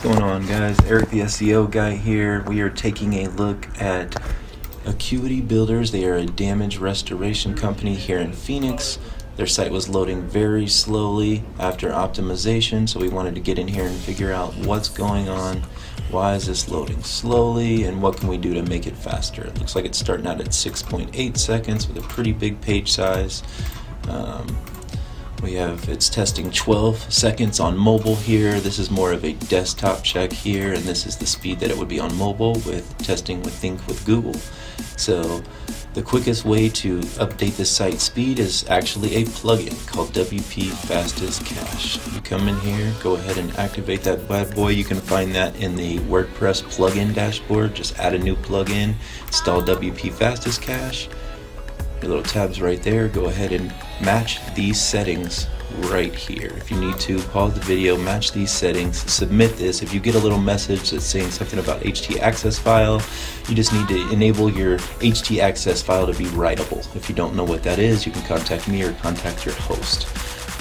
going on, guys? Eric the SEO guy here. We are taking a look at Acuity Builders. They are a damage restoration company here in Phoenix. Their site was loading very slowly after optimization, so we wanted to get in here and figure out what's going on, why is this loading slowly, and what can we do to make it faster. It looks like it's starting out at 6.8 seconds with a pretty big page size. It's testing 12 seconds on mobile here. This is more of a desktop check here, and this is the speed that it would be on mobile with testing with Google. So the quickest way to update the site speed is actually a plugin called WP Fastest Cache. You come in here, go ahead and activate that bad boy. You can find that in the WordPress plugin dashboard. Just add a new plugin, install WP Fastest Cache. Your little tabs right there. Go ahead and match these settings right here. If you need to, pause the video, match these settings, submit this. If you get a little message that's saying something about htaccess file, you just need to enable your htaccess file to be writable. If you don't know what that is, you can contact me or contact your host.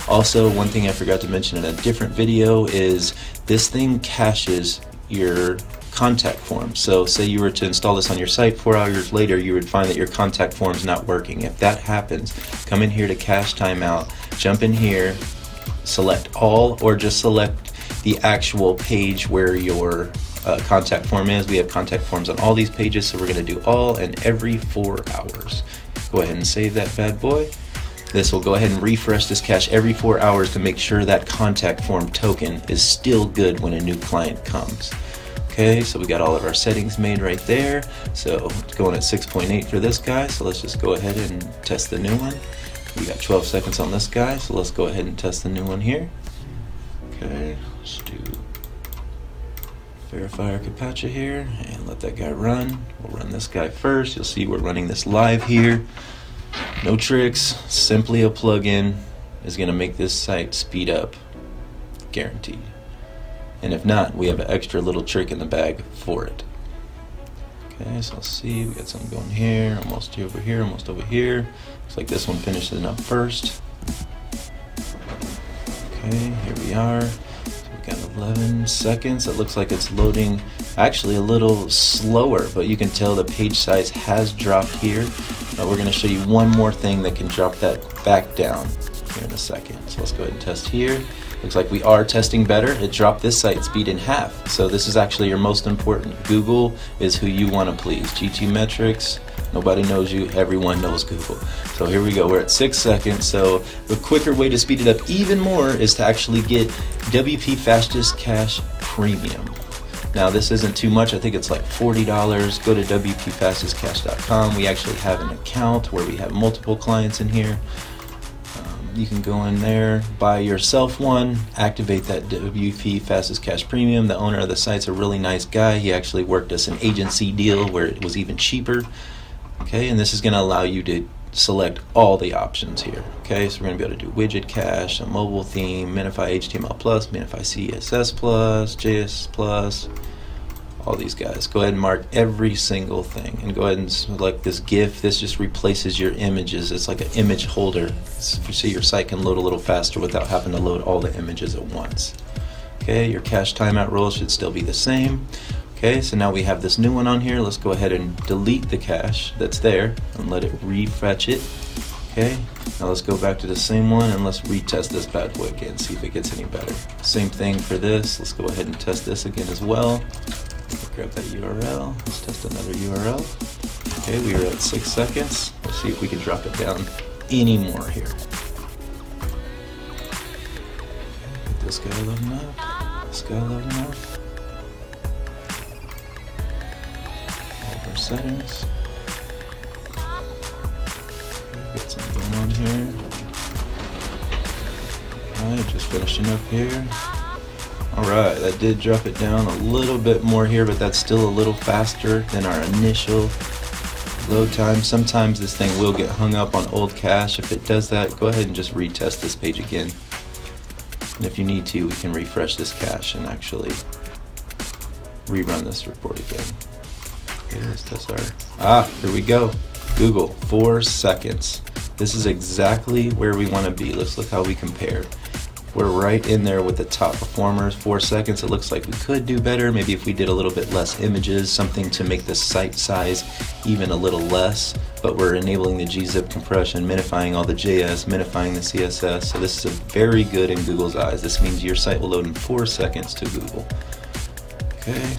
Also, one thing I forgot to mention in a different video is this thing caches your contact form. So say you were to install this on your site, 4 hours later you would find that your contact form is not working. If that happens, come in here to cache timeout, jump in here, select all, or just select the actual page where your contact form is. We have contact forms on all these pages, so we're going to do all and every 4 hours. Go ahead and save that bad boy. This will go ahead and refresh this cache every 4 hours to make sure that contact form token is still good when a new client comes. Okay, so we got all of our settings made right there. So it's going at 6.8 for this guy, so let's just go ahead and test the new one. We got 12 seconds on this guy, so let's go ahead and test the new one here. Okay, let's do verify our CAPTCHA here and let that guy run. We'll run this guy first. You'll see we're running this live here. No tricks, simply a plugin is going to make this site speed up, guaranteed. And if not, we have an extra little trick in the bag for it. Okay, so let's see, we got something going here, almost over here, almost over here. Looks like this one finishes up first. Okay, here we are. So we got 11 seconds. It looks like it's loading actually a little slower, but you can tell the page size has dropped here. We're going to show you one more thing that can drop that back down here in a second. So let's go ahead and test here. Looks like we are testing better. It dropped this site speed in half. So this is actually your most important. Google is who you want to please. GT metrics, nobody knows you, everyone knows Google. So here we go, we're at 6 seconds. So the quicker way to speed it up even more is to actually get WP Fastest Cache Premium. Now this isn't too much, I think it's like $40. Go to WPFastestCache.com. We actually have an account where we have multiple clients in here. You can go in there, buy yourself one, activate that WP Fastest Cache Premium. The owner of the site's a really nice guy. He actually worked us an agency deal where it was even cheaper. Okay, and this is going to allow you to select all the options here. Okay, so we're going to be able to do widget cache, a mobile theme, minify HTML+, minify CSS+, JS+, all these guys. Go ahead and mark every single thing and go ahead and select this GIF. This just replaces your images. It's like an image holder, so your site can load a little faster without having to load all the images at once. Okay, your cache timeout role should still be the same. Okay, so now we have this new one on here. Let's go ahead and delete the cache that's there and let it refetch it. Okay, now let's go back to the same one and let's retest this bad boy again, see if it gets any better. Same thing for this. Let's go ahead and test this again as well. Grab that URL. Let's test another URL. Okay, we are at 6 seconds. Let's see if we can drop it down any more here. Get this guy loading up. This guy loading up. All of our settings. Okay, got something going on here. Alright, just finishing up here. Alright, that did drop it down a little bit more here, but that's still a little faster than our initial load time. Sometimes this thing will get hung up on old cache. If it does that, go ahead and just retest this page again. And if you need to, we can refresh this cache and actually rerun this report again. Okay, let's test our... here we go. Google, 4 seconds. This is exactly where we want to be. Let's look how we compare. We're right in there with the top performers. 4 seconds, it looks like we could do better. Maybe if we did a little bit less images, something to make the site size even a little less, but we're enabling the gzip compression, minifying all the JS, minifying the CSS. So this is a very good in Google's eyes. This means your site will load in 4 seconds to Google. Okay.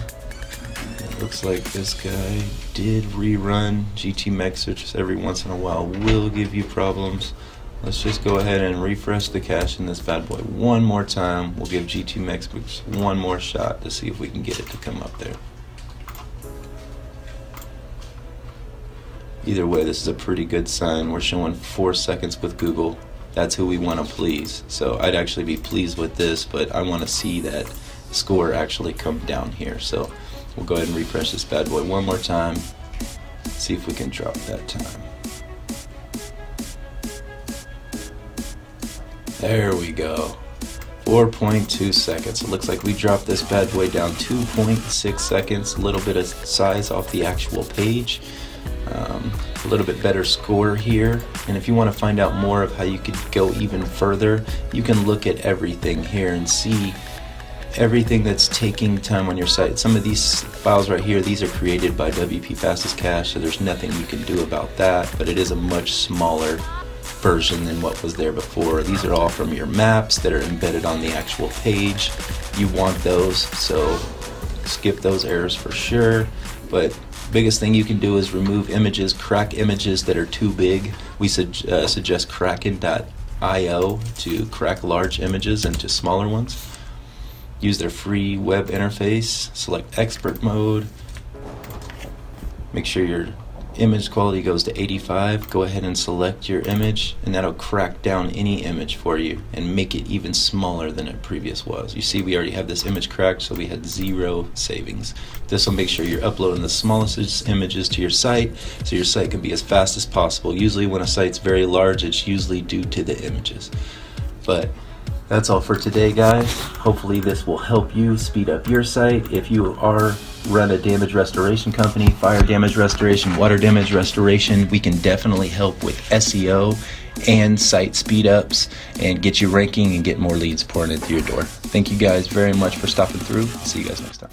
It looks like this guy did rerun. GTMex, which every once in a while will give you problems. Let's just go ahead and refresh the cache in this bad boy one more time. We'll give GTMex one more shot to see if we can get it to come up there. Either way, this is a pretty good sign. We're showing 4 seconds with Google. That's who we want to please. So I'd actually be pleased with this, but I want to see that score actually come down here. So we'll go ahead and refresh this bad boy one more time. See if we can drop that time. There we go. 4.2 seconds. It looks like we dropped this bad boy down 2.6 seconds. A little bit of size off the actual page. A little bit better score here. And if you want to find out more of how you could go even further, you can look at everything here and see everything that's taking time on your site. Some of these files right here, these are created by WP Fastest Cache, so there's nothing you can do about that, but it is a much smaller version than what was there before. These are all from your maps that are embedded on the actual page. You want those, so skip those errors for sure. But biggest thing you can do is remove images, crack images that are too big. We suggest kraken.io to crack large images into smaller ones. Use their free web interface, select expert mode, make sure your image quality goes to 85, go ahead and select your image, and that'll crack down any image for you and make it even smaller than it previous was. You see we already have this image cracked, so we had 0 savings. This will make sure you're uploading the smallest images to your site, so your site can be as fast as possible. Usually when a site's very large, it's usually due to the images. But that's all for today, guys. Hopefully this will help you speed up your site. If you run a damage restoration company, fire damage restoration, water damage restoration, we can definitely help with SEO and site speed ups and get you ranking and get more leads pouring into your door. Thank you guys very much for stopping through. See you guys next time.